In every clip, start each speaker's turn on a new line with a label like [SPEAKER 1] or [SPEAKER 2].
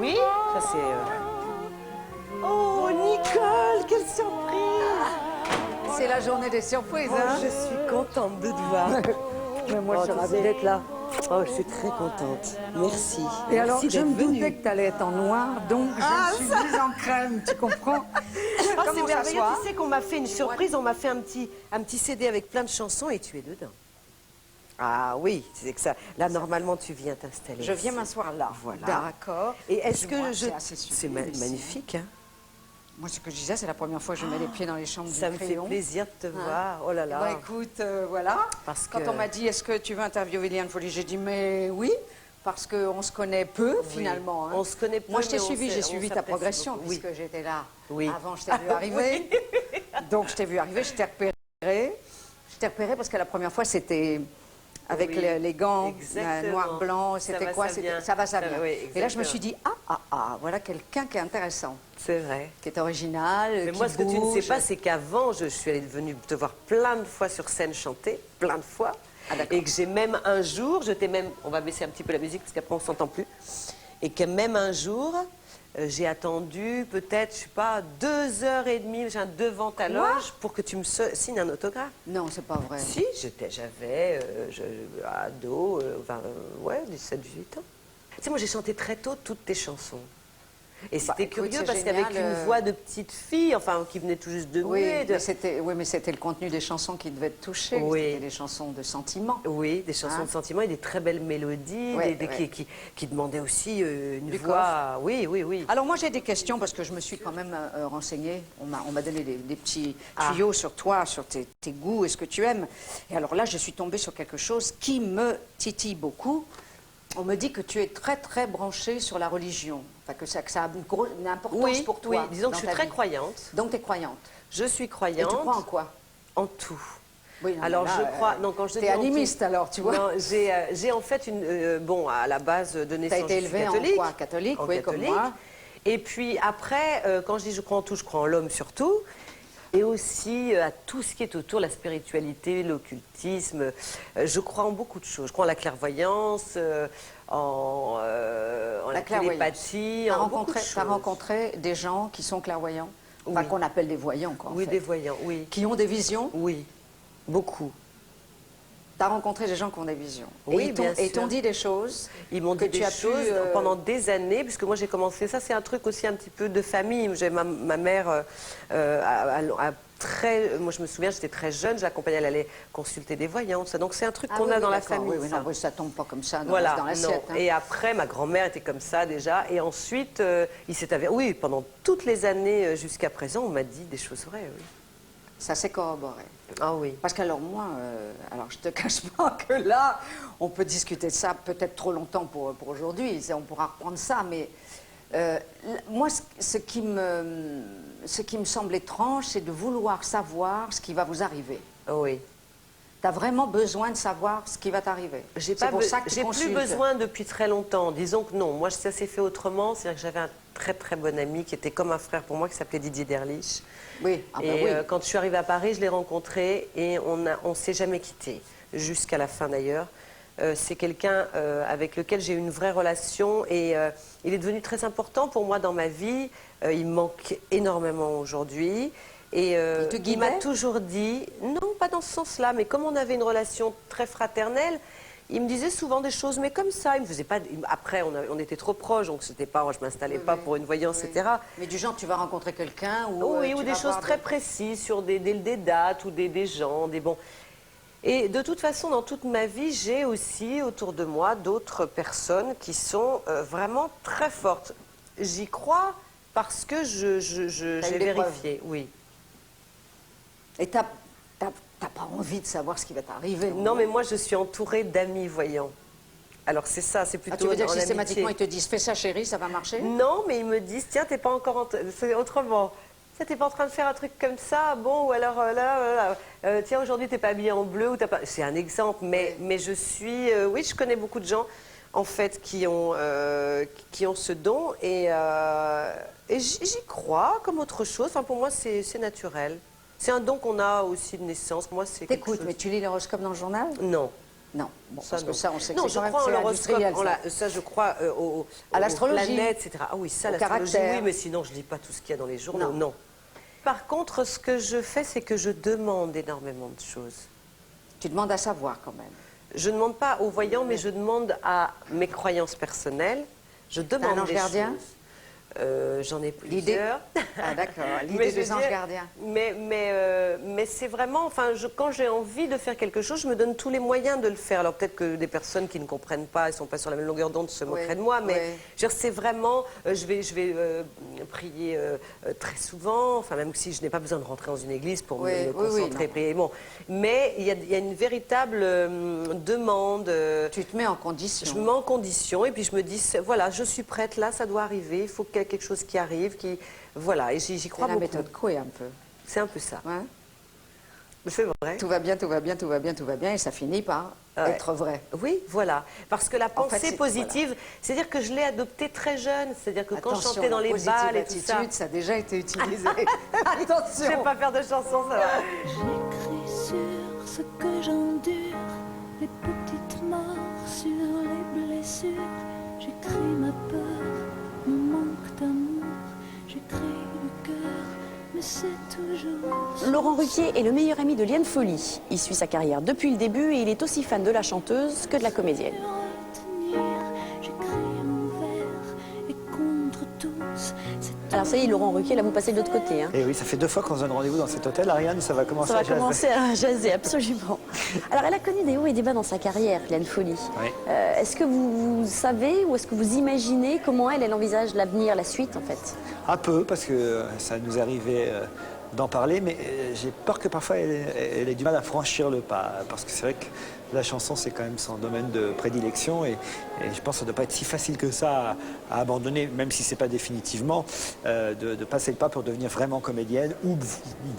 [SPEAKER 1] Oui, ça c'est... Oh, Nicole, quelle surprise!
[SPEAKER 2] C'est la journée des surprises,
[SPEAKER 1] Oh,
[SPEAKER 2] hein?
[SPEAKER 1] je suis contente de te voir.
[SPEAKER 2] Mais moi, je suis
[SPEAKER 1] tu
[SPEAKER 2] ravie
[SPEAKER 1] sais.
[SPEAKER 2] d'être là.
[SPEAKER 1] Oh, je suis très contente. Merci.
[SPEAKER 2] Et alors,
[SPEAKER 1] Merci
[SPEAKER 2] je me
[SPEAKER 1] d'être venue.
[SPEAKER 2] doutais que tu allais être en noir, donc je me suis mise en crème, tu comprends?
[SPEAKER 1] Ah, c'est
[SPEAKER 2] Comment ça
[SPEAKER 1] merveilleux.
[SPEAKER 2] soit?
[SPEAKER 1] Tu sais qu'on m'a fait une surprise, on m'a fait un petit CD avec plein de chansons et tu es dedans. Ah oui, c'est que ça. Là, normalement, tu viens t'installer.
[SPEAKER 2] Je viens m'asseoir là.
[SPEAKER 1] Voilà.
[SPEAKER 2] D'accord.
[SPEAKER 1] Et est-ce
[SPEAKER 2] Je vois,
[SPEAKER 1] que
[SPEAKER 2] c'est assez subtil,
[SPEAKER 1] c'est
[SPEAKER 2] ici.
[SPEAKER 1] magnifique, hein?
[SPEAKER 2] Moi, ce que je disais, c'est la première fois que je mets les pieds dans les chambres
[SPEAKER 1] Ça
[SPEAKER 2] du
[SPEAKER 1] me fait
[SPEAKER 2] crayon.
[SPEAKER 1] plaisir de te voir. Oh là là.
[SPEAKER 2] Bah écoute, voilà.
[SPEAKER 1] Parce
[SPEAKER 2] Quand
[SPEAKER 1] que-
[SPEAKER 2] on m'a dit, est-ce que tu veux interviewer Liane Folly, j'ai dit, mais oui, parce qu'on se connaît peu, finalement. Hein.
[SPEAKER 1] On se connaît peu,
[SPEAKER 2] Moi, je t'ai
[SPEAKER 1] mais on
[SPEAKER 2] suivi, j'ai
[SPEAKER 1] on
[SPEAKER 2] suivi ta
[SPEAKER 1] s'apprécie
[SPEAKER 2] progression,
[SPEAKER 1] beaucoup. Oui.
[SPEAKER 2] puisque j'étais là.
[SPEAKER 1] Oui.
[SPEAKER 2] Avant, je t'ai vu arriver. Donc, je t'ai vu arriver, je t'ai repéré. Je t'ai repéré parce que la première fois, c'était avec
[SPEAKER 1] Oui,
[SPEAKER 2] les gants
[SPEAKER 1] exactement.
[SPEAKER 2] noir, blanc.
[SPEAKER 1] Ça
[SPEAKER 2] C'était
[SPEAKER 1] va,
[SPEAKER 2] quoi?
[SPEAKER 1] ça vient.
[SPEAKER 2] Ça va, ça
[SPEAKER 1] Ça va,
[SPEAKER 2] vient.
[SPEAKER 1] oui,
[SPEAKER 2] Et là, je me
[SPEAKER 1] exactement.
[SPEAKER 2] suis dit, voilà quelqu'un qui est intéressant,
[SPEAKER 1] C'est vrai.
[SPEAKER 2] qui est original,
[SPEAKER 1] Mais
[SPEAKER 2] qui
[SPEAKER 1] moi, ce que tu ne sais
[SPEAKER 2] bouge.
[SPEAKER 1] pas, c'est qu'avant, je suis allée venue te voir plein de fois sur scène chanter, plein de fois.
[SPEAKER 2] Ah, d'accord.
[SPEAKER 1] Et que j'ai même un jour, je t'ai même, on va baisser un petit peu la musique parce qu'après on s'entend plus. Et que même un jour, j'ai attendu peut-être, je sais pas, 2h30 devant ta loge pour que tu me signes un autographe.
[SPEAKER 2] Non, c'est pas vrai.
[SPEAKER 1] Si, j'avais ado, ouais, 17-18 ans. Tu sais, moi j'ai chanté très tôt toutes tes chansons. Et c'était
[SPEAKER 2] écoute,
[SPEAKER 1] curieux
[SPEAKER 2] c'est
[SPEAKER 1] parce qu'avec
[SPEAKER 2] génial,
[SPEAKER 1] une voix de petite fille, enfin qui venait tout juste de
[SPEAKER 2] Oui,
[SPEAKER 1] muer,
[SPEAKER 2] mais c'était le contenu des chansons qui devait te toucher.
[SPEAKER 1] Oui.
[SPEAKER 2] C'était des chansons de sentiments.
[SPEAKER 1] oui, des chansons
[SPEAKER 2] Hein?
[SPEAKER 1] de sentiments et des très belles mélodies,
[SPEAKER 2] Ouais,
[SPEAKER 1] des-
[SPEAKER 2] ouais.
[SPEAKER 1] qui demandaient aussi une
[SPEAKER 2] Du
[SPEAKER 1] voix. Oui, oui, oui.
[SPEAKER 2] Alors moi j'ai des questions parce que je me suis quand même renseignée. On m'a donné des petits
[SPEAKER 1] Ah.
[SPEAKER 2] tuyaux sur toi, sur tes goûts et ce que tu aimes. Et alors là je suis tombée sur quelque chose qui me titille beaucoup. On me dit que tu es très très branchée sur la religion. Enfin, que ça a une importance
[SPEAKER 1] Oui,
[SPEAKER 2] pour toi.
[SPEAKER 1] oui, disons que
[SPEAKER 2] dans
[SPEAKER 1] je suis
[SPEAKER 2] ta
[SPEAKER 1] très
[SPEAKER 2] vie.
[SPEAKER 1] croyante.
[SPEAKER 2] Donc tu es croyante.
[SPEAKER 1] Je suis
[SPEAKER 2] Et
[SPEAKER 1] croyante.
[SPEAKER 2] tu crois en quoi?
[SPEAKER 1] En tout.
[SPEAKER 2] Oui, non,
[SPEAKER 1] Alors
[SPEAKER 2] mais là,
[SPEAKER 1] je crois. Non, quand je
[SPEAKER 2] t'es
[SPEAKER 1] dis en tout-
[SPEAKER 2] animiste alors, tu vois.
[SPEAKER 1] Non, j'ai en fait une. Bon, à la base de
[SPEAKER 2] Tu as
[SPEAKER 1] naissance,
[SPEAKER 2] été
[SPEAKER 1] je suis
[SPEAKER 2] élevée en
[SPEAKER 1] catholique.
[SPEAKER 2] quoi? Catholique,
[SPEAKER 1] En
[SPEAKER 2] oui, comme
[SPEAKER 1] catholique.
[SPEAKER 2] moi.
[SPEAKER 1] Et puis après, quand je dis je crois en tout, je crois en l'homme surtout. Et aussi à tout ce qui est autour, la spiritualité, l'occultisme. Je crois en beaucoup de choses. Je crois en la clairvoyance, en la télépathie, en beaucoup de
[SPEAKER 2] T'as
[SPEAKER 1] choses.
[SPEAKER 2] rencontré des gens qui sont clairvoyants, enfin
[SPEAKER 1] Oui.
[SPEAKER 2] qu'on appelle des voyants, quoi, en
[SPEAKER 1] Oui,
[SPEAKER 2] fait.
[SPEAKER 1] des voyants, oui.
[SPEAKER 2] Qui ont des visions.
[SPEAKER 1] Oui, beaucoup.
[SPEAKER 2] T'as rencontré des gens qui ont des visions.
[SPEAKER 1] Oui, bien
[SPEAKER 2] Et ils t'ont
[SPEAKER 1] sûr.
[SPEAKER 2] dit des choses.
[SPEAKER 1] Ils m'ont
[SPEAKER 2] que
[SPEAKER 1] dit
[SPEAKER 2] tu
[SPEAKER 1] des
[SPEAKER 2] as pu,
[SPEAKER 1] choses pendant des années, puisque moi j'ai commencé, ça c'est un truc aussi un petit peu de famille. Ma mère moi je me souviens, j'étais très jeune, j'accompagnais, elle allait consulter des voyants, tout ça. Donc c'est un truc
[SPEAKER 2] Ah
[SPEAKER 1] qu'on
[SPEAKER 2] oui,
[SPEAKER 1] a
[SPEAKER 2] oui,
[SPEAKER 1] dans la
[SPEAKER 2] d'accord.
[SPEAKER 1] famille.
[SPEAKER 2] Oui, oui,
[SPEAKER 1] ça.
[SPEAKER 2] non, oui, ça tombe pas comme ça dans,
[SPEAKER 1] Voilà,
[SPEAKER 2] dans l'assiette.
[SPEAKER 1] non.
[SPEAKER 2] Hein.
[SPEAKER 1] Et après, ma grand-mère était comme ça déjà. Et ensuite, il s'est avéré, oui, pendant toutes les années jusqu'à présent, on m'a dit des choses vraies. Oui.
[SPEAKER 2] Ça s'est corroboré.
[SPEAKER 1] Ah oui.
[SPEAKER 2] Parce qu'alors moi, alors je te cache pas que là, on peut discuter de ça peut-être trop longtemps pour aujourd'hui. On pourra reprendre ça, mais moi, ce qui me semble étrange, c'est de vouloir savoir ce qui va vous arriver.
[SPEAKER 1] Oui.
[SPEAKER 2] Tu as vraiment besoin de savoir ce qui va t'arriver.
[SPEAKER 1] J'ai
[SPEAKER 2] C'est pour ça que tu
[SPEAKER 1] j'ai plus
[SPEAKER 2] consultes.
[SPEAKER 1] besoin depuis très longtemps. Disons que non. Moi, ça s'est fait autrement. C'est-à-dire que j'avais un très très bon ami qui était comme un frère pour moi, qui s'appelait Didier Derlich.
[SPEAKER 2] Oui, ah bah
[SPEAKER 1] Et
[SPEAKER 2] oui.
[SPEAKER 1] quand je suis arrivée à Paris, je l'ai rencontré et on s'est jamais quitté, jusqu'à la fin d'ailleurs. C'est quelqu'un avec lequel j'ai eu une vraie relation et il est devenu très important pour moi dans ma vie. Il me manque énormément aujourd'hui. Et
[SPEAKER 2] Il te
[SPEAKER 1] il m'a
[SPEAKER 2] guidait?
[SPEAKER 1] toujours dit, non, pas dans ce sens-là, mais comme on avait une relation très fraternelle, il me disait souvent des choses, mais comme ça, il me faisait pas. Après, on était trop proches, donc c'était pas, je m'installais pas pour une voyance,
[SPEAKER 2] Oui.
[SPEAKER 1] etc.
[SPEAKER 2] Mais du genre, tu vas rencontrer quelqu'un ou
[SPEAKER 1] Oui,
[SPEAKER 2] tu
[SPEAKER 1] ou des
[SPEAKER 2] vas
[SPEAKER 1] choses
[SPEAKER 2] voir
[SPEAKER 1] très précises sur des dates ou des gens, des bons. Et de toute façon, dans toute ma vie, j'ai aussi autour de moi d'autres personnes qui sont vraiment très fortes. J'y crois parce que
[SPEAKER 2] T'as
[SPEAKER 1] j'ai
[SPEAKER 2] eu des
[SPEAKER 1] vérifié, oui.
[SPEAKER 2] Et t'as pas envie de savoir ce qui va t'arriver.
[SPEAKER 1] Non, mais moi, je suis entourée d'amis voyants. Alors c'est ça, c'est plutôt
[SPEAKER 2] Ah, tu veux dire que
[SPEAKER 1] en
[SPEAKER 2] systématiquement,
[SPEAKER 1] amitié.
[SPEAKER 2] ils te disent, fais ça chérie, ça va marcher?
[SPEAKER 1] Non, mais ils me disent, tiens, t'es pas encore c'est autrement. Tiens, t'es pas en train de faire un truc comme ça, bon, ou alors tiens, aujourd'hui t'es pas habillée en bleu ou t'as pas. C'est un exemple, mais je suis, oui, je connais beaucoup de gens en fait qui ont ce don et j'y crois comme autre chose. Enfin, pour moi, c'est naturel. C'est un don qu'on a aussi de naissance. Moi, c'est quelque
[SPEAKER 2] T'écoutes,
[SPEAKER 1] chose.
[SPEAKER 2] mais tu lis l'horoscope dans le journal?
[SPEAKER 1] Non.
[SPEAKER 2] Non, bon,
[SPEAKER 1] Ça,
[SPEAKER 2] parce que
[SPEAKER 1] non.
[SPEAKER 2] ça, on sait que
[SPEAKER 1] Non,
[SPEAKER 2] c'est
[SPEAKER 1] je
[SPEAKER 2] quand même
[SPEAKER 1] crois en
[SPEAKER 2] c'est
[SPEAKER 1] l'horoscope,
[SPEAKER 2] industriel, ça.
[SPEAKER 1] ça je crois
[SPEAKER 2] À l'astrologie.
[SPEAKER 1] aux planètes, etc. Ah oui, ça,
[SPEAKER 2] Au
[SPEAKER 1] l'astrologie,
[SPEAKER 2] caractère.
[SPEAKER 1] oui, mais sinon je lis pas tout ce qu'il y a dans les journaux,
[SPEAKER 2] Non.
[SPEAKER 1] non. Par contre, ce que je fais, c'est que je demande énormément de choses.
[SPEAKER 2] Tu demandes à savoir quand même.
[SPEAKER 1] Je ne demande pas aux voyants, mais je demande à mes croyances personnelles. Je demande
[SPEAKER 2] un ange
[SPEAKER 1] des
[SPEAKER 2] gardien
[SPEAKER 1] choses. J'en ai
[SPEAKER 2] L'idée.
[SPEAKER 1] plusieurs.
[SPEAKER 2] Ah d'accord,
[SPEAKER 1] Mais
[SPEAKER 2] l'idée
[SPEAKER 1] je veux
[SPEAKER 2] des anges
[SPEAKER 1] dire,
[SPEAKER 2] gardiens.
[SPEAKER 1] Mais c'est vraiment, enfin, quand j'ai envie de faire quelque chose, je me donne tous les moyens de le faire. Alors peut-être que des personnes qui ne comprennent pas, elles sont pas sur la même longueur d'onde, se moqueraient de moi, mais
[SPEAKER 2] oui.
[SPEAKER 1] je veux dire, c'est vraiment, je vais prier très souvent, enfin même si je n'ai pas besoin de rentrer dans une église pour
[SPEAKER 2] Oui,
[SPEAKER 1] me
[SPEAKER 2] oui, oui,
[SPEAKER 1] concentrer,
[SPEAKER 2] non.
[SPEAKER 1] prier. Bon, mais il y a une véritable demande.
[SPEAKER 2] Tu te mets en condition.
[SPEAKER 1] Je me mets en condition et puis je me dis, voilà, je suis prête, là, ça doit arriver, il faut qu'il y ait quelque chose qui arrive, voilà, et j'y
[SPEAKER 2] C'est
[SPEAKER 1] crois
[SPEAKER 2] la
[SPEAKER 1] beaucoup.
[SPEAKER 2] méthode Coué un peu.
[SPEAKER 1] C'est un peu ça.
[SPEAKER 2] Ouais.
[SPEAKER 1] C'est vrai.
[SPEAKER 2] Tout va bien, tout va bien, tout va bien, tout va bien, et ça finit par
[SPEAKER 1] Ouais.
[SPEAKER 2] être vrai.
[SPEAKER 1] Oui, voilà. Parce que la
[SPEAKER 2] En fait,
[SPEAKER 1] pensée
[SPEAKER 2] c'est-
[SPEAKER 1] positive, c'est-à-dire que je l'ai adoptée très jeune. C'est-à-dire que quand je
[SPEAKER 2] Attention,
[SPEAKER 1] chantais dans
[SPEAKER 2] la
[SPEAKER 1] les
[SPEAKER 2] positive
[SPEAKER 1] balles et tout ça.
[SPEAKER 2] attitude, ça a déjà été utilisé.
[SPEAKER 1] Je
[SPEAKER 2] Attention.
[SPEAKER 1] sais pas faire de chansons, ça va.
[SPEAKER 3] J'écris sur ce que j'endure, les petites morts sur les blessures. J'écris ma peur, mon manque d'amour. J'écris du cœur, mais c'est toujours.
[SPEAKER 4] Laurent Ruquier est le meilleur ami de Liane Folly. Il suit sa carrière depuis le début et il est aussi fan de la chanteuse que de la comédienne.
[SPEAKER 3] Retenir, j'écris mon vers et contre tous. C'est
[SPEAKER 4] Alors ça y est, Laurent Ruquier, là vous passez de l'autre côté. Hein.
[SPEAKER 5] Et oui, ça fait 2 fois qu'on se donne rendez-vous dans cet hôtel. Ariane, ça va commencer
[SPEAKER 4] Ça va
[SPEAKER 5] à jaser.
[SPEAKER 4] commencer à jaser, absolument. Alors elle a connu des hauts et des bas dans sa carrière, Liane Folly.
[SPEAKER 5] Oui.
[SPEAKER 4] Est-ce que vous savez ou est-ce que vous imaginez comment elle envisage l'avenir, la suite en fait?
[SPEAKER 5] Un peu, parce que ça nous arrivait d'en parler, mais j'ai peur que parfois elle ait du mal à franchir le pas. Parce que c'est vrai que la chanson, c'est quand même son domaine de prédilection. Et je pense que ça ne doit pas être si facile que ça à abandonner, même si ce n'est pas définitivement, de passer le pas pour devenir vraiment comédienne, ou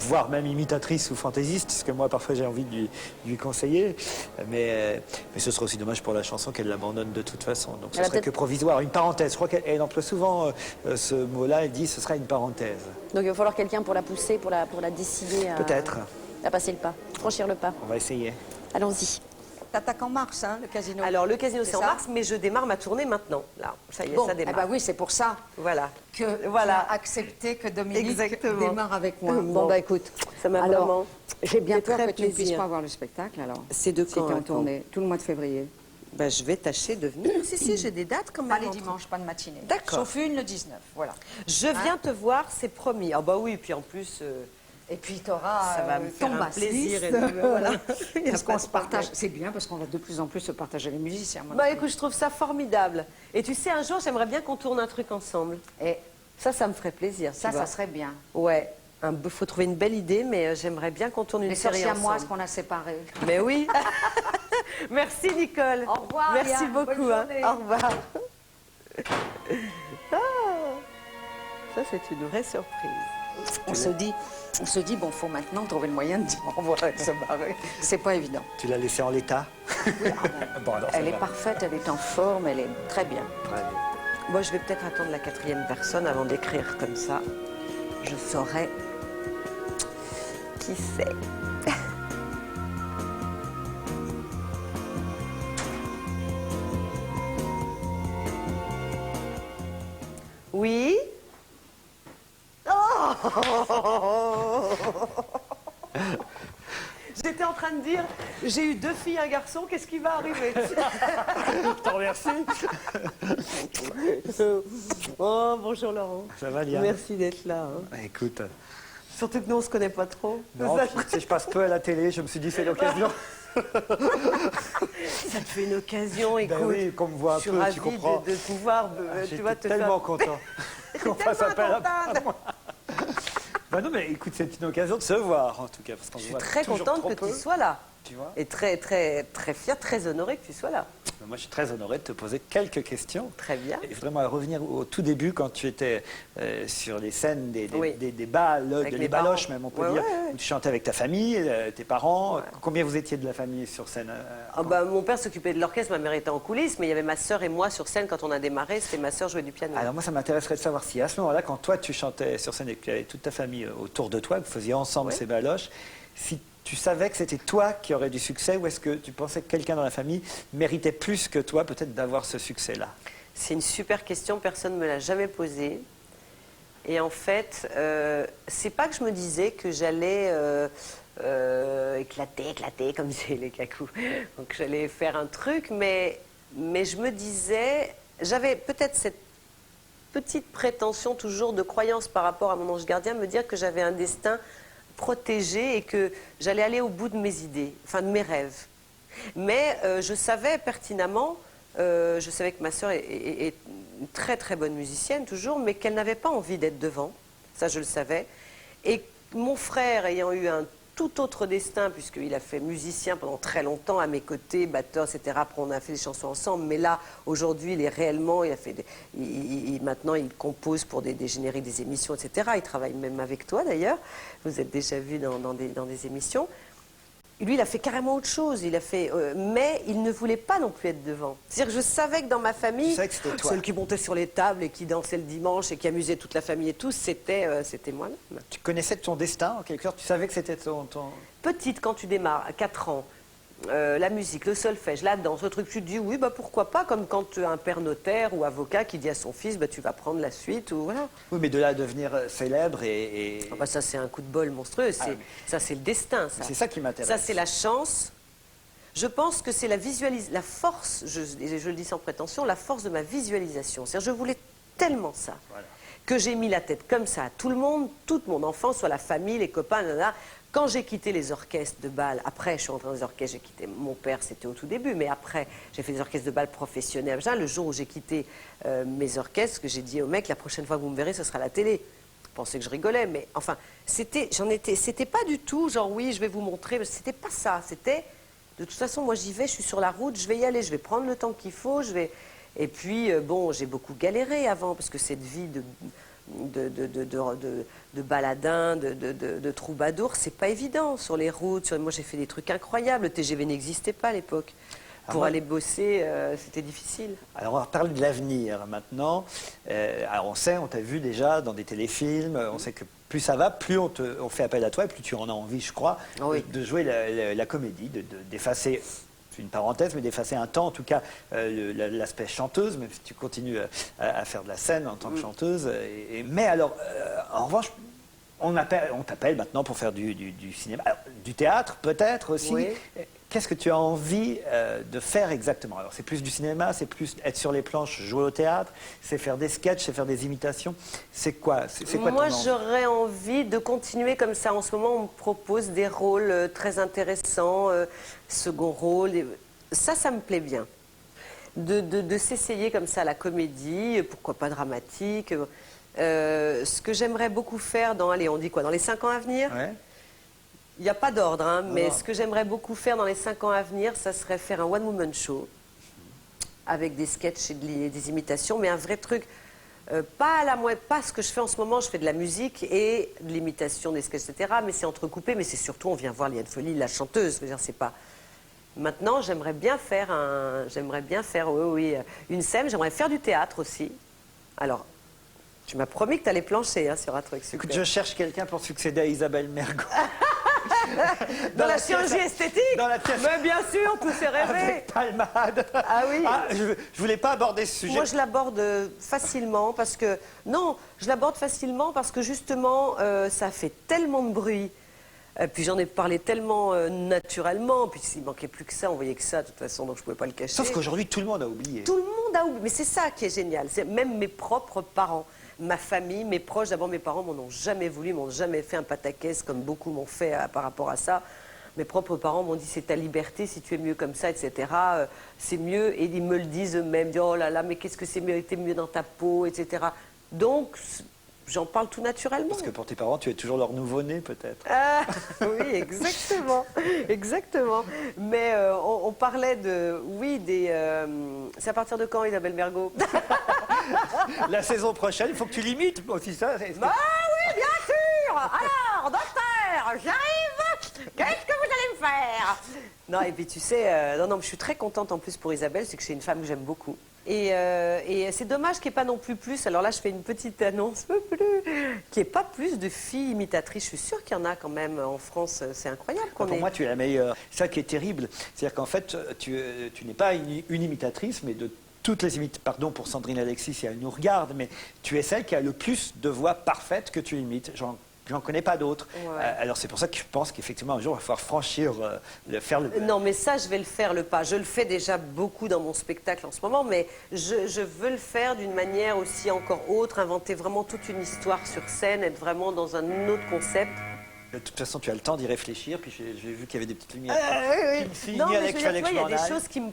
[SPEAKER 5] voire même imitatrice ou fantaisiste, ce que moi, parfois, j'ai envie de lui conseiller. Mais ce serait aussi dommage pour la chanson qu'elle l'abandonne de toute façon. Donc ce
[SPEAKER 4] Elle a
[SPEAKER 5] serait
[SPEAKER 4] peut-être-
[SPEAKER 5] que provisoire, une parenthèse. Je crois qu'elle emploie souvent ce mot-là, elle dit ce sera une parenthèse.
[SPEAKER 4] Donc il va falloir quelqu'un pour la pousser, pour la décider
[SPEAKER 5] Peut-être.
[SPEAKER 4] à passer le pas, franchir le pas.
[SPEAKER 5] On va essayer.
[SPEAKER 4] Allons-y.
[SPEAKER 2] T'attaques en mars, hein, le casino.
[SPEAKER 1] Alors, le casino, c'est en
[SPEAKER 2] ça
[SPEAKER 1] mars, mais je démarre ma tournée maintenant. Là, ça y est,
[SPEAKER 2] Bon,
[SPEAKER 1] ça
[SPEAKER 2] eh
[SPEAKER 1] démarre.
[SPEAKER 2] ben oui, c'est pour ça
[SPEAKER 1] Voilà.
[SPEAKER 2] que
[SPEAKER 1] Voilà.
[SPEAKER 2] tu as accepté que Dominique
[SPEAKER 1] Exactement.
[SPEAKER 2] démarre avec moi.
[SPEAKER 1] Bon.
[SPEAKER 2] Bon, bah écoute,
[SPEAKER 1] Ça m'a
[SPEAKER 2] alors,
[SPEAKER 1] vraiment
[SPEAKER 2] j'ai bien
[SPEAKER 1] fait
[SPEAKER 2] peur
[SPEAKER 1] très
[SPEAKER 2] que tu ne puisses
[SPEAKER 1] plaisir.
[SPEAKER 2] pas voir le spectacle, alors.
[SPEAKER 1] C'est de
[SPEAKER 2] Si
[SPEAKER 1] quand
[SPEAKER 2] t'es
[SPEAKER 1] à
[SPEAKER 2] en
[SPEAKER 1] quand
[SPEAKER 2] tournée, tout le mois de février.
[SPEAKER 1] Ben, je vais tâcher de venir. Si, j'ai des dates quand même.
[SPEAKER 2] Pas les
[SPEAKER 1] entre-
[SPEAKER 2] dimanches, pas de matinée.
[SPEAKER 1] D'accord.
[SPEAKER 2] Sauf une le 19, voilà.
[SPEAKER 1] Je viens te voir, c'est promis. Ah bah oui, puis en plus,
[SPEAKER 2] Et puis tu auras
[SPEAKER 1] ça va me faire
[SPEAKER 2] ton
[SPEAKER 1] un
[SPEAKER 2] bassiste.
[SPEAKER 1] plaisir. Et voilà. Il y a
[SPEAKER 2] Parce
[SPEAKER 1] pas
[SPEAKER 2] qu'on
[SPEAKER 1] de
[SPEAKER 2] se partage,
[SPEAKER 1] problème.
[SPEAKER 2] c'est bien parce qu'on va de plus en plus se partager les musiciens. moi.
[SPEAKER 1] Bah écoute, je trouve ça formidable. Et tu sais, un jour, j'aimerais bien qu'on tourne un truc ensemble.
[SPEAKER 2] Et
[SPEAKER 1] Ça me ferait plaisir.
[SPEAKER 2] ça,
[SPEAKER 1] tu vois.
[SPEAKER 2] ça serait bien.
[SPEAKER 1] Ouais. Faut trouver une belle idée, mais j'aimerais bien qu'on tourne une
[SPEAKER 2] Les
[SPEAKER 1] série
[SPEAKER 2] sorciers à moi, ce
[SPEAKER 1] ensemble.
[SPEAKER 2] qu'on a séparés.
[SPEAKER 1] Mais oui. Merci Nicole.
[SPEAKER 2] Au revoir,
[SPEAKER 1] Merci
[SPEAKER 2] Yann.
[SPEAKER 1] beaucoup.
[SPEAKER 2] Bonne
[SPEAKER 1] hein.
[SPEAKER 2] journée.
[SPEAKER 1] Au revoir. Ah, ça, c'est une vraie surprise.
[SPEAKER 2] On se dit, bon, faut maintenant trouver le moyen de dire au revoir et de se barrer. C'est pas évident.
[SPEAKER 5] Tu l'as laissée en l'état. Bon, alors, ça
[SPEAKER 2] Elle est
[SPEAKER 5] va.
[SPEAKER 2] parfaite, elle est en forme, elle est très bien.
[SPEAKER 5] Allez.
[SPEAKER 1] Moi, je vais peut-être attendre la 4e personne avant d'écrire comme ça. Je saurai qui c'est. Oui. Oh. J'étais en train de dire, j'ai eu 2 filles, un garçon, qu'est-ce qui va arriver?
[SPEAKER 5] Je t'en remercie.
[SPEAKER 1] Oh, bonjour Laurent.
[SPEAKER 5] Ça va, Liane?
[SPEAKER 1] Merci d'être là. hein.
[SPEAKER 5] Écoute,
[SPEAKER 1] Surtout que nous, on se connaît pas trop.
[SPEAKER 5] non,
[SPEAKER 1] ça,
[SPEAKER 5] puis, tu sais, je passe peu à la télé, je me suis dit c'est l'occasion.
[SPEAKER 1] ça te fait une occasion, écoute.
[SPEAKER 5] Ben oui, qu'on me voit un
[SPEAKER 1] je suis
[SPEAKER 5] peu,
[SPEAKER 1] ravie
[SPEAKER 5] tu comprends.
[SPEAKER 1] de pouvoir, tu vois, te
[SPEAKER 5] tellement
[SPEAKER 1] faire...
[SPEAKER 5] content qu'on fasse appel à moi. Ben non, mais écoute, c'est une occasion de se voir, en tout cas. Parce qu'on
[SPEAKER 1] Je
[SPEAKER 5] se
[SPEAKER 1] suis
[SPEAKER 5] voit
[SPEAKER 1] très
[SPEAKER 5] toujours
[SPEAKER 1] contente
[SPEAKER 5] trop
[SPEAKER 1] que
[SPEAKER 5] peu,
[SPEAKER 1] tu sois là.
[SPEAKER 5] Tu vois.
[SPEAKER 1] Et très, très, très fière, très honorée que tu sois là.
[SPEAKER 5] Ben moi, je suis très honoré de te poser quelques questions.
[SPEAKER 1] Très bien.
[SPEAKER 5] Et vraiment à revenir au tout début, quand tu étais sur les scènes des
[SPEAKER 1] Oui.
[SPEAKER 5] balles,
[SPEAKER 1] Avec
[SPEAKER 5] des
[SPEAKER 1] mes
[SPEAKER 5] baloches
[SPEAKER 1] parents.
[SPEAKER 5] même, on peut
[SPEAKER 1] Ouais,
[SPEAKER 5] dire,
[SPEAKER 1] ouais, ouais.
[SPEAKER 5] où tu chantais avec ta famille, tes parents.
[SPEAKER 1] Ouais.
[SPEAKER 5] Combien vous étiez de la famille sur scène
[SPEAKER 1] Ah bah, mon père s'occupait de l'orchestre, ma mère était en coulisses, mais il y avait ma sœur et moi sur scène quand on a démarré. C'était ma sœur jouait du piano.
[SPEAKER 5] Alors moi, ça m'intéresserait de savoir si à ce moment-là, quand toi tu chantais sur scène et que tu avais toute ta famille autour de toi, que vous faisiez ensemble
[SPEAKER 1] Oui.
[SPEAKER 5] ces baloches, si tu savais que c'était toi qui aurais du succès ou est-ce que tu pensais que quelqu'un dans la famille méritait plus que toi peut-être d'avoir ce succès-là?
[SPEAKER 1] C'est une super question, personne ne me l'a jamais posée. Et en fait, c'est pas que je me disais que j'allais éclater comme disaient les cacous. Donc j'allais faire un truc, mais je me disais, j'avais peut-être cette petite prétention toujours de croyance par rapport à mon ange gardien, me dire que j'avais un destin protégé et que j'allais aller au bout de mes idées, enfin de mes rêves. Mais je savais pertinemment, je savais que ma sœur est une très très bonne musicienne toujours, mais qu'elle n'avait pas envie d'être devant, ça je le savais. Et mon frère ayant eu un tout autre destin, puisqu'il a fait musicien pendant très longtemps à mes côtés, batteur, etc. Après, on a fait des chansons ensemble, mais là, aujourd'hui, il est réellement, maintenant, il compose pour des génériques des émissions, etc. Il travaille même avec toi, d'ailleurs. Vous êtes déjà vu dans des émissions. Lui, il a fait carrément autre chose. Mais il ne voulait pas non plus être devant. C'est-à-dire que je savais que dans ma famille, celle qui montait sur les tables et qui dansait le dimanche et qui amusait toute la famille et tous, c'était moi-même.
[SPEAKER 5] Tu connaissais ton destin en quelque sorte? Tu savais que c'était ton...
[SPEAKER 1] Petite, quand tu démarres, à 4 ans, la musique, le solfège, la danse, le truc, tu te dis oui, bah pourquoi pas, comme quand un père notaire ou avocat qui dit à son fils, bah tu vas prendre la suite, ou voilà.
[SPEAKER 5] Oui, mais de là à devenir célèbre et...
[SPEAKER 1] Ah bah ça, c'est un coup de bol monstrueux, ça c'est le destin, ça.
[SPEAKER 5] C'est ça qui m'intéresse.
[SPEAKER 1] Ça, c'est la chance. Je pense que c'est la force, je le dis sans prétention, la force de ma visualisation. C'est-à-dire, je voulais tellement ça. Voilà. Que j'ai mis la tête comme ça à tout le monde, toute mon enfance, soit la famille, les copains, nanana. Quand j'ai quitté les orchestres de bal, après je suis rentrée dans les orchestres, j'ai quitté mon père, c'était au tout début, mais après j'ai fait des orchestres de bal professionnels. Le jour où j'ai quitté mes orchestres, que j'ai dit au mec, la prochaine fois que vous me verrez, ce sera la télé. Je pensais que je rigolais, mais enfin, c'était pas du tout genre oui, je vais vous montrer, c'était pas ça, c'était de toute façon, moi j'y vais, je suis sur la route, je vais y aller, je vais prendre le temps qu'il faut, et puis bon, j'ai beaucoup galéré avant, parce que cette vie de baladin, de troubadour, c'est pas évident sur les routes. Moi, j'ai fait des trucs incroyables. Le TGV n'existait pas à l'époque. Pour aller bosser, c'était difficile.
[SPEAKER 5] Alors, on va parler de l'avenir maintenant. Alors, on t'a vu déjà dans des téléfilms. On sait que plus ça va, plus on fait appel à toi et plus tu en as envie, je crois, de jouer la comédie, d'effacer... une parenthèse, mais d'effacer un temps, en tout cas, l'aspect chanteuse, même si tu continues à faire de la scène en tant que chanteuse. Mais alors, en revanche, on t'appelle maintenant pour faire du cinéma, alors, du théâtre peut-être aussi.
[SPEAKER 1] Oui.
[SPEAKER 5] Qu'est-ce que tu as envie de faire exactement? Alors, c'est plus du cinéma, c'est plus être sur les planches, jouer au théâtre, c'est faire des sketchs, c'est faire des imitations. C'est quoi
[SPEAKER 1] Moi,
[SPEAKER 5] ton envie?
[SPEAKER 1] j'aurais envie de continuer comme ça. En ce moment, on me propose des rôles très intéressants, second rôle. Ça me plaît bien. De s'essayer comme ça à la comédie, pourquoi pas dramatique. Ce que j'aimerais beaucoup faire dans les 5 ans à venir.
[SPEAKER 5] Ouais.
[SPEAKER 1] Il n'y a pas d'ordre, hein, mais ce que j'aimerais beaucoup faire dans les 5 ans à venir, ça serait faire un one-woman show avec des sketchs et des imitations, mais un vrai truc, pas ce que je fais en ce moment, je fais de la musique et de l'imitation des sketchs, etc., mais c'est entrecoupé, mais c'est surtout, on vient voir Liane Folly, la chanteuse, je veux dire, c'est pas... Maintenant, j'aimerais bien faire une scène, j'aimerais faire du théâtre aussi. Alors, tu m'as promis que tu allais plancher sur un truc super.
[SPEAKER 5] Écoute, je cherche quelqu'un pour succéder à Isabelle Mergo.
[SPEAKER 1] Dans la chirurgie esthétique.
[SPEAKER 5] Dans la pièce.
[SPEAKER 1] Mais bien sûr, tout s'est rêvé.
[SPEAKER 5] Avec Palmade.
[SPEAKER 1] Ah oui.
[SPEAKER 5] Je voulais pas aborder ce sujet.
[SPEAKER 1] Moi, je l'aborde facilement parce que... Non, je l'aborde facilement parce que justement, ça fait tellement de bruit. Puis j'en ai parlé tellement naturellement. Puis s'il manquait plus que ça, on voyait que ça de toute façon, donc je pouvais pas le cacher.
[SPEAKER 5] Sauf qu'aujourd'hui, tout le monde a oublié.
[SPEAKER 1] Tout le monde a oublié. Mais c'est ça qui est génial. C'est même mes propres parents. Ma famille, mes proches, d'abord mes parents m'en ont jamais voulu, m'ont jamais fait un pataquès comme beaucoup m'ont fait par rapport à ça. Mes propres parents m'ont dit c'est ta liberté, si tu es mieux comme ça, etc. C'est mieux, et ils me le disent eux-mêmes, oh là là, mais qu'est-ce que c'est mieux, t'es mieux dans ta peau, etc. Donc j'en parle tout naturellement.
[SPEAKER 5] Parce que pour tes parents, tu es toujours leur nouveau-né peut-être.
[SPEAKER 1] Ah, oui, exactement, exactement. Mais on parlait de, c'est à partir de quand Isabelle Mergo?
[SPEAKER 5] La saison prochaine, il faut que tu limites aussi ça.
[SPEAKER 1] Bah oui, bien sûr. Alors, docteur, j'arrive. Qu'est-ce que vous allez me faire? Non, et puis tu sais, non, je suis très contente en plus pour Isabelle, c'est que c'est une femme que j'aime beaucoup. Et c'est dommage qu'il n'y ait pas non plus. Alors là, je fais une petite annonce, qu'il n'y ait pas plus de filles imitatrices. Je suis sûre qu'il y en a quand même en France. C'est incroyable qu'on
[SPEAKER 5] Pour
[SPEAKER 1] ait...
[SPEAKER 5] moi, tu es la meilleure. C'est ça qui est terrible. C'est-à-dire qu'en fait, tu n'es pas une imitatrice, mais de toutes les imitatrices. Pardon pour Sandrine Alexis si elle nous regarde, mais tu es celle qui a le plus de voix parfaites que tu imites. J'en connais pas d'autres.
[SPEAKER 1] Ouais.
[SPEAKER 5] Alors c'est pour ça que je pense qu'effectivement un jour il va falloir franchir, faire le...
[SPEAKER 1] Non, mais ça, je vais le faire, le pas. Je le fais déjà beaucoup dans mon spectacle en ce moment, mais je veux le faire d'une manière aussi encore autre, inventer vraiment toute une histoire sur scène, être vraiment dans un autre concept.
[SPEAKER 5] De toute façon, tu as le temps d'y réfléchir, puis j'ai vu qu'il y avait des petites lumières.
[SPEAKER 1] Oui.
[SPEAKER 5] Qui me signaient
[SPEAKER 1] Non, mais
[SPEAKER 5] avec
[SPEAKER 1] je veux dire,
[SPEAKER 5] fallait que
[SPEAKER 1] tu
[SPEAKER 5] je
[SPEAKER 1] vois, il y a
[SPEAKER 5] m'en
[SPEAKER 1] des
[SPEAKER 5] aille.
[SPEAKER 1] choses qui me...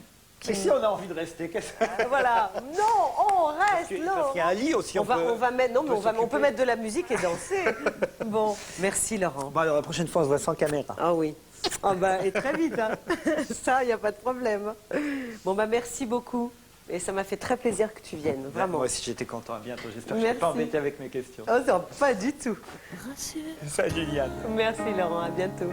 [SPEAKER 5] Mais si on a envie de rester, qu'est-ce que...
[SPEAKER 1] Voilà. Non, on reste,
[SPEAKER 5] Parce qu'il y a un lit aussi,
[SPEAKER 1] on va mettre, non, mais on peut
[SPEAKER 5] s'occuper.
[SPEAKER 1] mettre de la musique et danser. Bon, merci Laurent.
[SPEAKER 5] Bon alors la prochaine fois on se voit sans caméra.
[SPEAKER 1] Ah oui. Ah bah, et très vite, hein. Ça, il n'y a pas de problème. Bon, bah merci beaucoup. Et ça m'a fait très plaisir que tu viennes, vraiment.
[SPEAKER 5] Moi aussi j'étais content, à bientôt. J'espère que je ne
[SPEAKER 1] Merci.
[SPEAKER 5] pas embêté avec mes questions.
[SPEAKER 1] Oh, non, pas du tout.
[SPEAKER 3] Rassure,
[SPEAKER 5] Salut Liane.
[SPEAKER 1] Merci Laurent, à bientôt.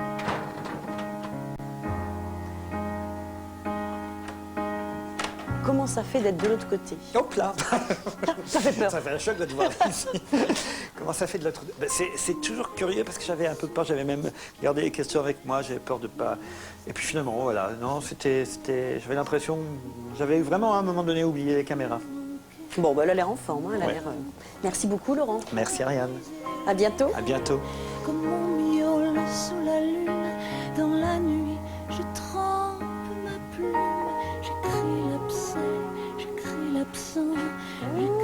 [SPEAKER 4] Comment ça fait d'être de l'autre côté?
[SPEAKER 5] Hop là.
[SPEAKER 4] Ça fait peur.
[SPEAKER 5] Ça fait un choc de te voir ici. Comment ça fait de l'autre... Ben, c'est toujours curieux parce que j'avais un peu peur, j'avais même gardé les questions avec moi, j'avais peur de pas... Et puis finalement, voilà, non, j'avais l'impression, j'avais vraiment à un moment donné oublié les caméras.
[SPEAKER 4] Bon, bah, elle a l'air en forme, hein, elle a
[SPEAKER 5] Ouais.
[SPEAKER 4] l'air... Merci beaucoup, Laurent.
[SPEAKER 5] Merci Ariane,
[SPEAKER 4] À bientôt.
[SPEAKER 5] à bientôt.
[SPEAKER 3] comme on miaule sous la lune, dans la nuit, je trempe ma plume, j'écris l'abcès, j'écris l'absent, j'écris la plume.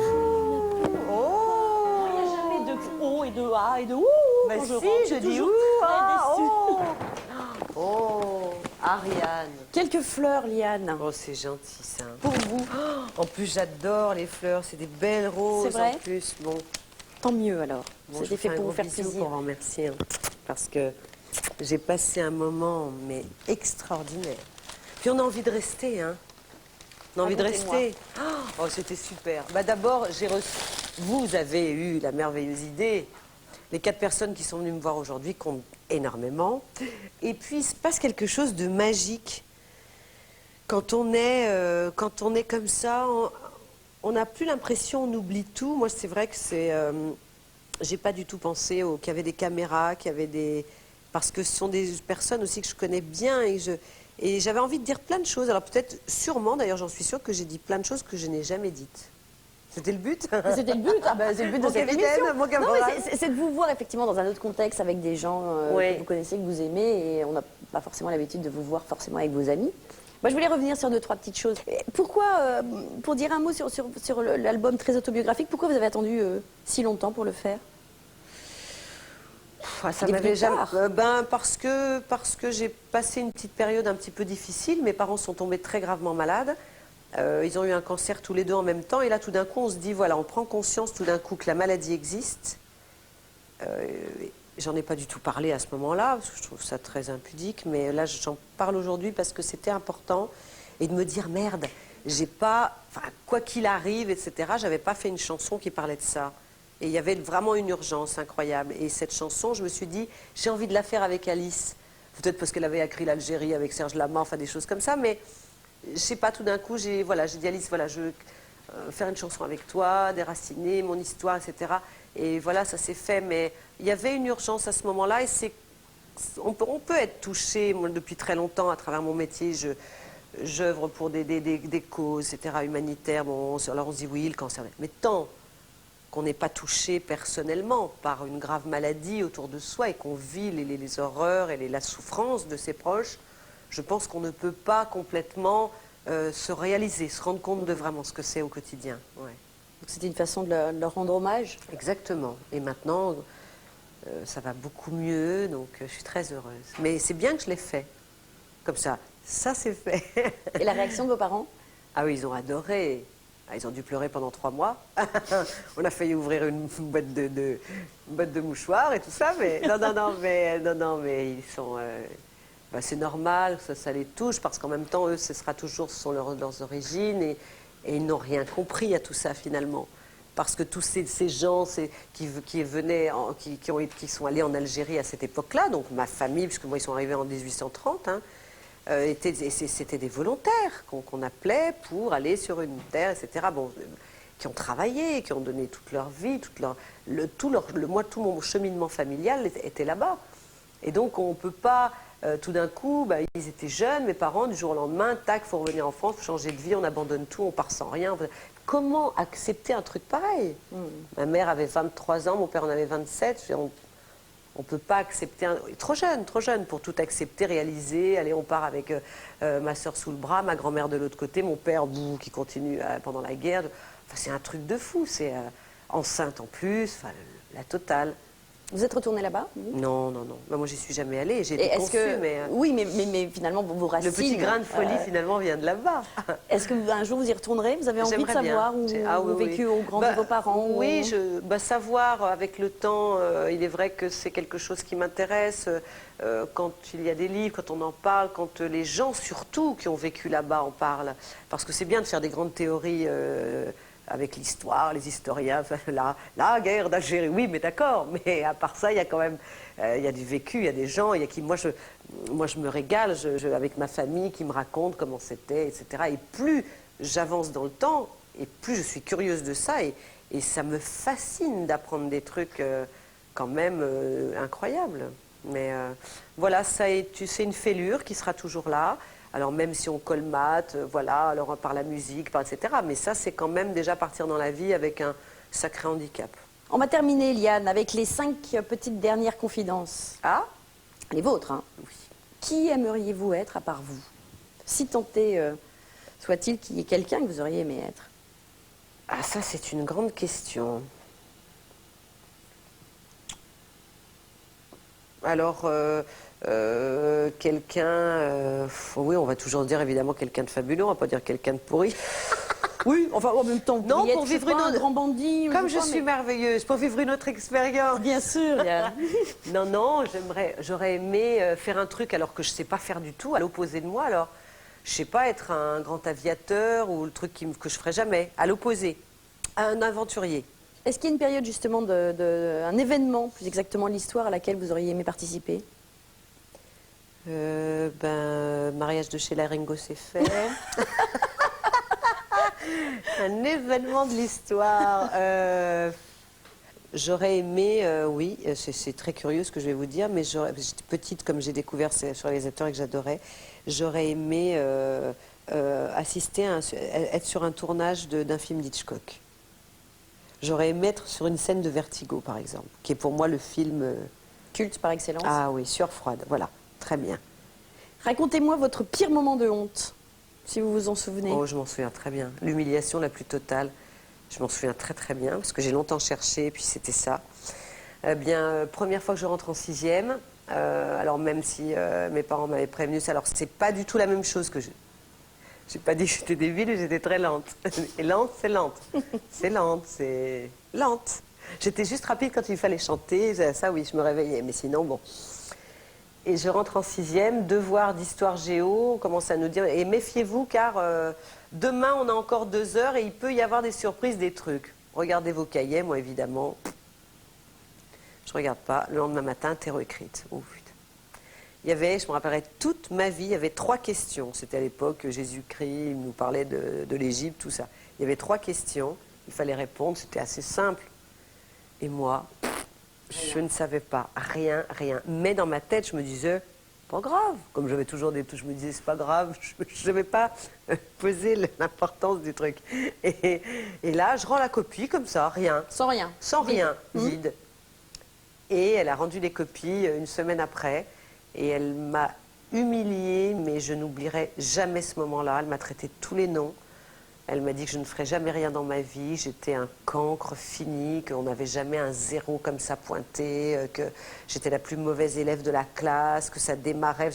[SPEAKER 1] Oh,
[SPEAKER 4] Il n'y a jamais de O et de A et de OUH.
[SPEAKER 1] bah
[SPEAKER 4] quand
[SPEAKER 1] si,
[SPEAKER 4] rentre.
[SPEAKER 1] je
[SPEAKER 4] suis
[SPEAKER 1] dis
[SPEAKER 4] toujours
[SPEAKER 1] ouh,
[SPEAKER 4] très
[SPEAKER 1] ah,
[SPEAKER 4] déçue.
[SPEAKER 1] oh. Oh, Ariane.
[SPEAKER 4] Quelques fleurs, Liane.
[SPEAKER 1] Oh, c'est gentil ça.
[SPEAKER 4] Pour vous.
[SPEAKER 1] En plus, j'adore les fleurs, c'est des belles roses
[SPEAKER 4] C'est vrai
[SPEAKER 1] en plus. Bon,
[SPEAKER 4] Tant mieux alors.
[SPEAKER 1] bon, je
[SPEAKER 4] C'était
[SPEAKER 1] fais
[SPEAKER 4] fait
[SPEAKER 1] un
[SPEAKER 4] pour vous
[SPEAKER 1] gros
[SPEAKER 4] faire
[SPEAKER 1] bisou
[SPEAKER 4] plaisir.
[SPEAKER 1] pour vous remercier, hein, parce que j'ai passé un moment mais extraordinaire. Puis on a envie de rester, hein. On a envie de
[SPEAKER 4] Racontez-moi.
[SPEAKER 1] rester. Oh, c'était super. Bah d'abord, vous avez eu la merveilleuse idée. Les 4 personnes qui sont venues me voir aujourd'hui comptent énormément. Et puis, il se passe quelque chose de magique. Quand on est comme ça, on n'a plus l'impression, on oublie tout. Moi, c'est vrai que j'ai pas du tout pensé qu'il y avait des caméras, qu'il y avait des... Parce que ce sont des personnes aussi que je connais bien et j'avais envie de dire plein de choses. Alors peut-être, sûrement, d'ailleurs, j'en suis sûre que j'ai dit plein de choses que je n'ai jamais dites. C'était le but.
[SPEAKER 4] C'était le but, c'est le but de
[SPEAKER 1] Mon
[SPEAKER 4] cette
[SPEAKER 1] capitaine,
[SPEAKER 4] émission.
[SPEAKER 1] mon
[SPEAKER 4] Non,
[SPEAKER 1] camarade.
[SPEAKER 4] mais c'est de vous voir effectivement dans un autre contexte avec des gens
[SPEAKER 1] Oui.
[SPEAKER 4] que vous connaissez, que vous aimez, et on n'a pas forcément l'habitude de vous voir forcément avec vos amis. Moi, je voulais revenir sur 2-3 petites choses. Pourquoi, pour dire un mot sur l'album très autobiographique, pourquoi vous avez attendu si longtemps pour le faire?
[SPEAKER 1] Ça
[SPEAKER 4] Des
[SPEAKER 1] m'avait
[SPEAKER 4] plus
[SPEAKER 1] jamais.
[SPEAKER 4] tard.
[SPEAKER 1] Parce que j'ai passé une petite période un petit peu difficile. Mes parents sont tombés très gravement malades. Ils ont eu un cancer tous les deux en même temps. Et là, tout d'un coup, on se dit, voilà, on prend conscience tout d'un coup que la maladie existe. J'en ai pas du tout parlé à ce moment-là, parce que je trouve ça très impudique. Mais là, j'en parle aujourd'hui parce que c'était important. Et de me dire, merde, j'ai pas, enfin, quoi qu'il arrive, etc., j'avais pas fait une chanson qui parlait de ça. Et il y avait vraiment une urgence incroyable. Et cette chanson, je me suis dit, j'ai envie de la faire avec Alice. Peut-être parce qu'elle avait écrit l'Algérie avec Serge Lama, enfin des choses comme ça. Mais je sais pas, tout d'un coup, j'ai dit Alice, voilà, je veux faire une chanson avec toi, déraciner mon histoire, etc. Et voilà, ça s'est fait. Mais il y avait une urgence à ce moment-là. Et on peut être touché. Moi, depuis très longtemps, à travers mon métier, j'œuvre pour des causes, etc., humanitaires. Bon, alors on se dit oui, le cancer. Mais tant qu'on n'est pas touché personnellement par une grave maladie autour de soi et qu'on vit les horreurs et la souffrance de ses proches, je pense qu'on ne peut pas complètement se réaliser, se rendre compte de vraiment ce que c'est au quotidien. Ouais.
[SPEAKER 4] Donc c'était une façon de leur rendre hommage.
[SPEAKER 1] Exactement. Et maintenant, ça va beaucoup mieux, donc je suis très heureuse. Mais c'est bien que je l'ai fait. Comme ça, ça c'est fait.
[SPEAKER 4] Et la réaction de vos parents?
[SPEAKER 1] Ah oui, ils ont adoré. Ah, ils ont dû pleurer pendant 3 mois. On a failli ouvrir une boîte de mouchoirs et tout ça, mais non, mais ils sont. C'est normal, ça les touche parce qu'en même temps, eux, ce sont leurs origines et ils n'ont rien compris à tout ça finalement. Parce que tous ces gens qui sont allés en Algérie à cette époque-là, donc ma famille, puisque moi ils sont arrivés en 1830, C'était des volontaires qu'on appelait pour aller sur une terre, etc. Bon, qui ont travaillé, qui ont donné toute leur vie, tout mon cheminement familial était là-bas. Et donc on ne peut pas, tout d'un coup, ils étaient jeunes, mes parents, du jour au lendemain, tac, il faut revenir en France, faut changer de vie, on abandonne tout, on part sans rien. Comment accepter un truc pareil? Ma mère avait 23 ans, mon père en avait 27. On ne peut pas accepter... Trop jeune pour tout accepter, réaliser. Allez, on part avec ma soeur sous le bras, ma grand-mère de l'autre côté, mon père qui continue pendant la guerre. Enfin, c'est un truc de fou. C'est enceinte en plus, enfin, la totale.
[SPEAKER 4] Vous êtes retourné là-bas?
[SPEAKER 1] Non. Moi, j'y suis jamais allée. J'ai été conçue, mais...
[SPEAKER 4] Oui, mais finalement, vos racines...
[SPEAKER 1] Le petit grain de folie, finalement, vient de là-bas.
[SPEAKER 4] Est-ce qu'un jour, vous y retournerez? Vous avez envie de savoir où ont vécu, où ont grandi vos parents?
[SPEAKER 1] Oui, savoir avec le temps, il est vrai que c'est quelque chose qui m'intéresse. Quand il y a des livres, quand on en parle, quand les gens, surtout, qui ont vécu là-bas, en parlent. Parce que c'est bien de faire des grandes théories... avec l'histoire, les historiens, la guerre d'Algérie, oui, mais d'accord, mais à part ça, il y a quand même, il y a du vécu, il y a des gens, il y a qui, moi je me régale avec ma famille qui me raconte comment c'était, etc. Et plus j'avance dans le temps, et plus je suis curieuse de ça, et ça me fascine d'apprendre des trucs quand même incroyables. Mais voilà, c'est une fêlure qui sera toujours là. Alors même si on colmate, voilà, alors par la musique, etc. Mais ça, c'est quand même déjà partir dans la vie avec un sacré handicap.
[SPEAKER 4] On va terminer, Liane, avec les 5 petites dernières confidences.
[SPEAKER 1] Ah?
[SPEAKER 4] Les vôtres, hein?
[SPEAKER 1] Oui.
[SPEAKER 4] Qui aimeriez-vous être à part vous? Si tenté soit-il qu'il y ait quelqu'un que vous auriez aimé être.
[SPEAKER 1] Ah, ça, c'est une grande question. Alors... quelqu'un, oui, on va toujours dire évidemment quelqu'un de fabuleux, on va pas dire quelqu'un de pourri.
[SPEAKER 4] Oui, enfin en même temps,
[SPEAKER 1] non, pour vivre
[SPEAKER 4] un grand bandit.
[SPEAKER 1] Comme je suis merveilleuse, pour vivre une autre expérience.
[SPEAKER 4] Bien sûr.
[SPEAKER 1] Non, j'aurais aimé faire un truc alors que je sais pas faire du tout, à l'opposé de moi. Alors, je sais pas, être un grand aviateur ou le truc que je ferais jamais, à l'opposé, un aventurier.
[SPEAKER 4] Est-ce qu'il y a une période justement un événement, plus exactement l'histoire, à laquelle vous auriez aimé participer?
[SPEAKER 1] Mariage de Sheila et Ringo s'est fait. Un événement de l'histoire. J'aurais aimé, oui, c'est très curieux ce que je vais vous dire, mais j'étais petite, comme j'ai découvert sur les réalisateurs et que j'adorais, j'aurais aimé assister, être sur un tournage d'un film d'Hitchcock. J'aurais aimé être sur une scène de Vertigo, par exemple, qui est pour moi le film...
[SPEAKER 4] culte par excellence.
[SPEAKER 1] Ah oui, Sueur froide, voilà. Très bien.
[SPEAKER 4] Racontez-moi votre pire moment de honte, si vous vous en souvenez.
[SPEAKER 1] Oh, je m'en souviens très bien. L'humiliation la plus totale, je m'en souviens très très bien, parce que j'ai longtemps cherché, et puis c'était ça. Eh bien, première fois que je rentre en 6e, alors même si mes parents m'avaient prévenu, alors c'est pas du tout la même chose que je... J'ai pas dit que j'étais débile, j'étais très lente. Et lente, c'est lente. C'est lente, c'est lente. J'étais juste rapide quand il fallait chanter, ça oui, je me réveillais, mais sinon, bon... Et je rentre en 6e, devoir d'histoire géo, on commence à nous dire, et méfiez-vous car demain on a encore 2 heures et il peut y avoir des surprises, des trucs. Regardez vos cahiers, moi évidemment, je regarde pas. Le lendemain matin, terreau écrite. Oh putain. Il y avait, je me rappellerai toute ma vie, il y avait 3 questions. C'était à l'époque Jésus-Christ, il nous parlait de l'Égypte, tout ça. Il y avait 3 questions, il fallait répondre, c'était assez simple. Et moi... Je ne savais pas, rien. Mais dans ma tête, je me disais, pas grave. Comme j'avais toujours des touches, je me disais, c'est pas grave. Je ne vais pas peser l'importance du truc. Et là, je rends la copie comme ça, rien.
[SPEAKER 4] Sans rien.
[SPEAKER 1] Sans rien, vide. Et elle a rendu les copies une semaine après. Et elle m'a humiliée, mais je n'oublierai jamais ce moment-là. Elle m'a traité de tous les noms. Elle m'a dit que je ne ferais jamais rien dans ma vie, j'étais un cancre fini, qu'on n'avait jamais un 0 comme ça pointé, que j'étais la plus mauvaise élève de la classe, que ça démarrait.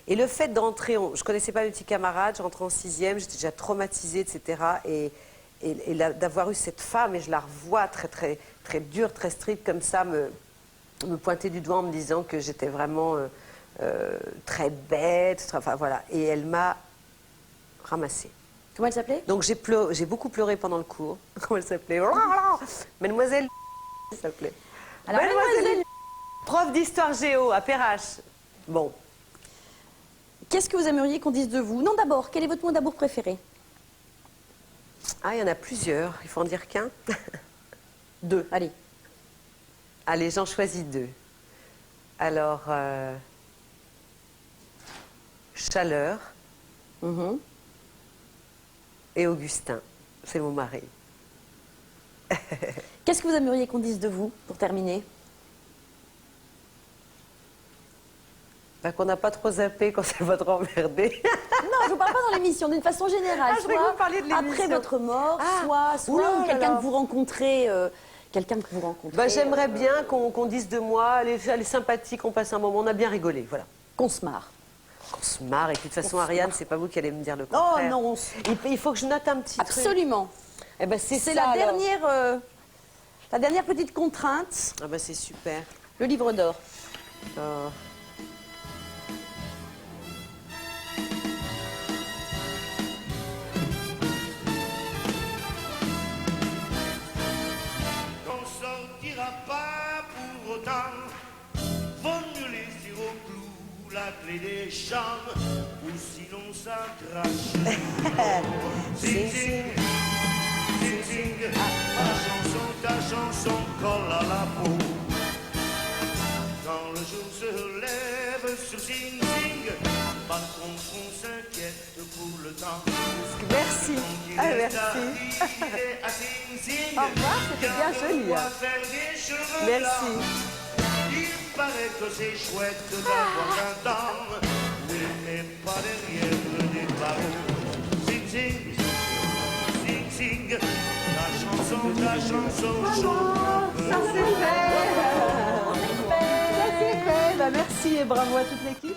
[SPEAKER 1] Et le fait d'entrer, je ne connaissais pas mes petits camarades, je rentrais en 6e, j'étais déjà traumatisée, etc. Et d'avoir eu cette femme, et je la revois très, très, très dure, très stricte comme ça, me pointer du doigt en me disant que j'étais vraiment très bête, enfin voilà. Et elle m'a ramassée.
[SPEAKER 4] Comment elle s'appelait?
[SPEAKER 1] Donc j'ai beaucoup pleuré pendant le cours. Comment elle s'appelait? Mademoiselle elle s'appelait.
[SPEAKER 4] Alors, Mademoiselle
[SPEAKER 1] prof d'histoire géo à Perrache. Bon.
[SPEAKER 4] Qu'est-ce que vous aimeriez qu'on dise de vous? Non, d'abord, quel est votre mot d'amour préféré?
[SPEAKER 1] Ah, il y en a plusieurs. Il faut en dire qu'un.
[SPEAKER 4] 2, allez.
[SPEAKER 1] Allez, j'en choisis 2. Alors, Chaleur
[SPEAKER 4] Mhm.
[SPEAKER 1] et Augustin. C'est mon mari.
[SPEAKER 4] Qu'est-ce que vous aimeriez qu'on dise de vous, pour terminer?
[SPEAKER 1] Bah, qu'on n'a pas trop zappé quand c'est votre emmerdé.
[SPEAKER 4] Non, je vous parle pas dans l'émission, d'une façon générale.
[SPEAKER 1] Ah, je croyais que vous parliez de
[SPEAKER 4] après
[SPEAKER 1] l'émission.
[SPEAKER 4] votre mort,
[SPEAKER 1] Ah,
[SPEAKER 4] soit
[SPEAKER 1] oula,
[SPEAKER 4] quelqu'un
[SPEAKER 1] là.
[SPEAKER 4] que vous rencontrez. Quelqu'un que vous rencontrez.
[SPEAKER 1] Bah, j'aimerais bien qu'on dise de moi, elle est sympathique, on passe un moment, on a bien rigolé, voilà.
[SPEAKER 4] Qu'on se marre.
[SPEAKER 1] Qu'on se marre, et puis de toute façon,
[SPEAKER 4] Qu'on se
[SPEAKER 1] Ariane,
[SPEAKER 4] marre.
[SPEAKER 1] c'est pas vous qui allez me dire le
[SPEAKER 4] Oh
[SPEAKER 1] contraire.
[SPEAKER 4] non,
[SPEAKER 1] Il faut que je note un petit truc.
[SPEAKER 4] absolument.
[SPEAKER 1] Eh ben, c'est
[SPEAKER 4] C'est
[SPEAKER 1] ça,
[SPEAKER 4] la
[SPEAKER 1] alors.
[SPEAKER 4] la dernière petite contrainte,
[SPEAKER 1] Ah bah, c'est super.
[SPEAKER 4] le livre d'or.
[SPEAKER 1] Oh.
[SPEAKER 6] On sortira pas pour autant. Vaut mieux laisser au clou la clé des chambres, ou sinon ça crache. Zing zing, zing zing, ta chanson colle à la peau. Quand le jour se lève sur Zing Zing, pas qu'on s'inquiète pour le temps.
[SPEAKER 1] Merci. Ah, merci.
[SPEAKER 6] Au
[SPEAKER 1] revoir, c'était bien joli, hein. Merci.
[SPEAKER 6] Il paraît que c'est chouette d'avoir un temps où il n'est pas derrière des barreaux. Zing zing, zing zing, ta chanson chante.
[SPEAKER 1] Ça c'est fait. Ça c'est fait. Bah, merci et bravo à toute l'équipe.